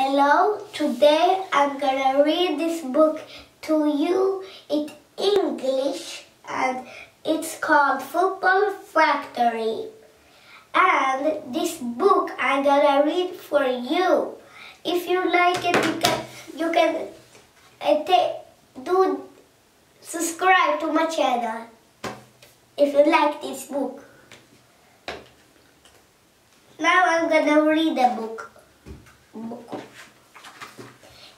Hello, today I'm gonna read this book to you in English and it's called Football Factory. And this book I'm gonna read for you. If you like it, you can subscribe to my channel if you like this book. Now I'm gonna read the book.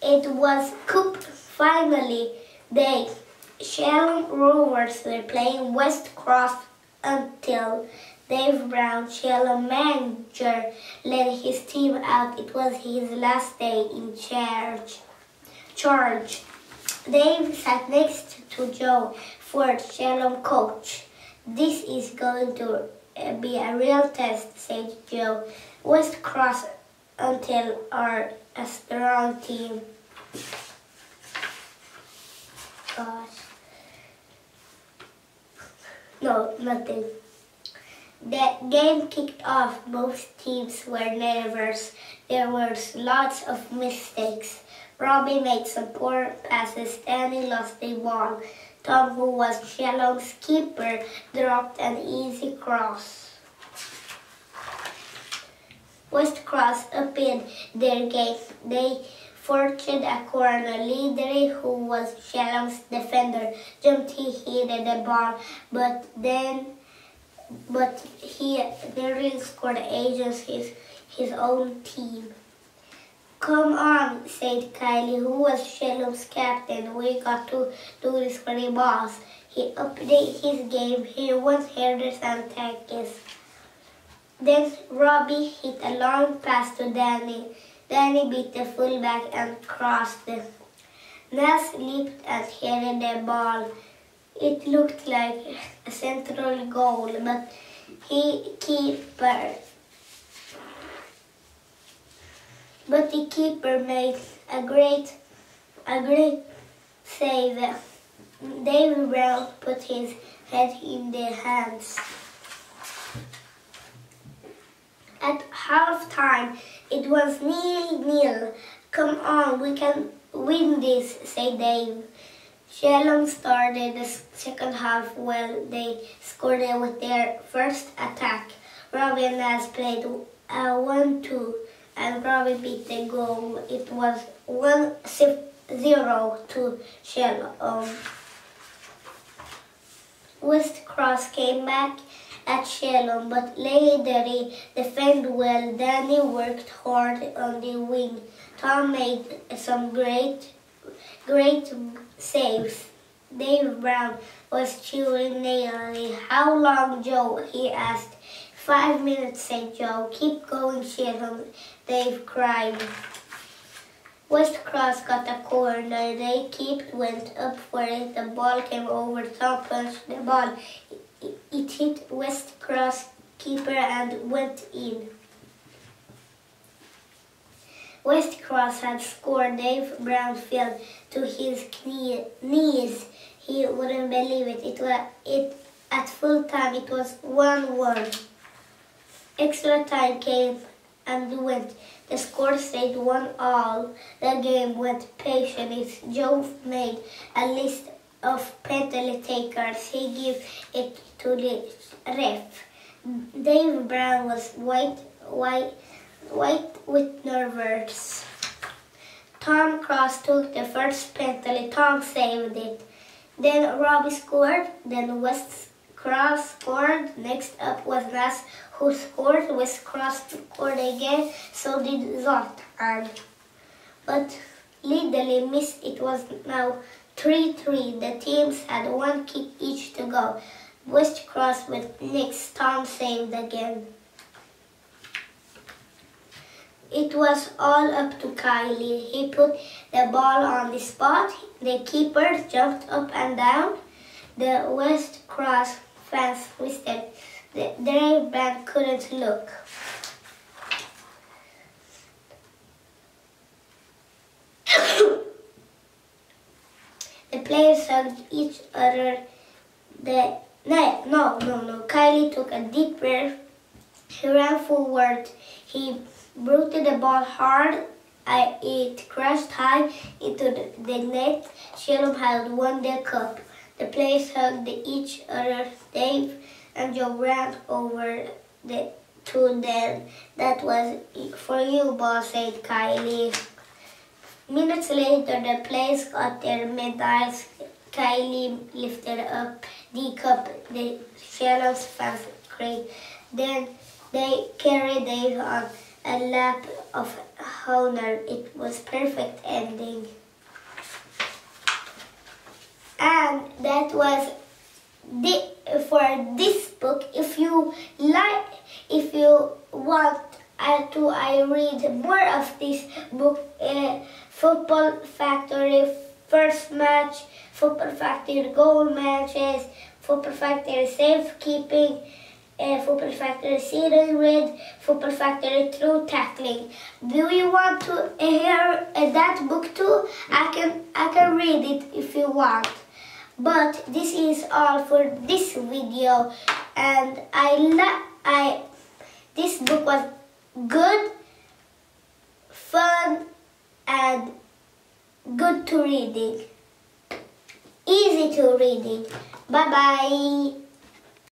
It was Cup finally. The Sheldon Rovers were playing West Cross until Dave Brown, Sheldon manager, led his team out. It was his last day in charge. Dave sat next to Joe Ford, Sheldon coach. This is going to be a real test, said Joe. West Cross until are a strong team. Gosh. No, nothing. The game kicked off. Both teams were nervous. There were lots of mistakes. Robbie made some poor passes. Danny lost the ball. Tom, who was Sheldon's keeper, dropped an easy cross. West Cross opened their game. They forced a corner. Ledley, who was Sheldon's defender, jumped. He hit the ball, but he nearly scored against his own team. Come on, said Kylie, who was Sheldon's captain. We got to do this for the boss. He updated his game. He wants headers and tackles. Then Robbie hit a long pass to Danny. Danny beat the fullback and crossed. Nas leaped and hit the ball. It looked like a central goal, but the keeper made a great save. Dave Brown put his head in the hands. At halftime, it was 0-0. Come on, we can win this, said Dave. Sheldon started the second half well. They scored with their first attack. Robbie and Nas played 1-2, and Robbie beat the goal. It was 1-0 to Sheldon. West Cross came back at Sheldon, but Ledley defended well. Danny worked hard on the wing. Tom made some great saves. Dave Brown was cheering nearly. How long, Joe? He asked. 5 minutes, said Joe. Keep going, Sheldon, Dave cried. West Cross got a corner. They went up for it. The ball came over. Tom punched the ball. It hit West Cross keeper and went in. West Cross had scored. Dave Brown fell to his knees. He wouldn't believe it. At full time it was 1-1. Extra time came and went. The score stayed 1-1. The game went patiently. Joe made a list of penalty takers. He gave it to the ref. Dave Brown was white with nerves. Tom Cross took the first penalty. Tom saved it. Then Robbie scored. Then West Cross scored. Next up was Nas, who scored. West Cross scored again. So did Zoltan. But Ledley missed. It was now 3-3. The teams had one kick each to go. West Cross went next. Tom saved again. It was all up to Kylie. He put the ball on the spot. The keeper jumped up and down. The West Cross fans whistled. The Dave Brown couldn't look. The players hugged each other. No. Kylie took a deep breath. He ran forward. He brought the ball hard it crashed high into the net. Sheldon had won the cup. The players hugged each other. Dave and Joe ran over to them. "That was for you, boss," said Kylie. Minutes later, the players got their medals. Kylie lifted up the cup. The Sheldon's fans cried. Then they carried Dave on a lap of honor. It was perfect ending. And that was for this book. If you want I read more of this book, Football Factory first match, Football Factory goal matches, Football Factory safekeeping, Football Factory seating red, Football Factory through tackling. Do you want to hear that book too? I can read it if you want. But this is all for this video, and this book was good, fun, and good to reading. Easy to reading. Bye bye.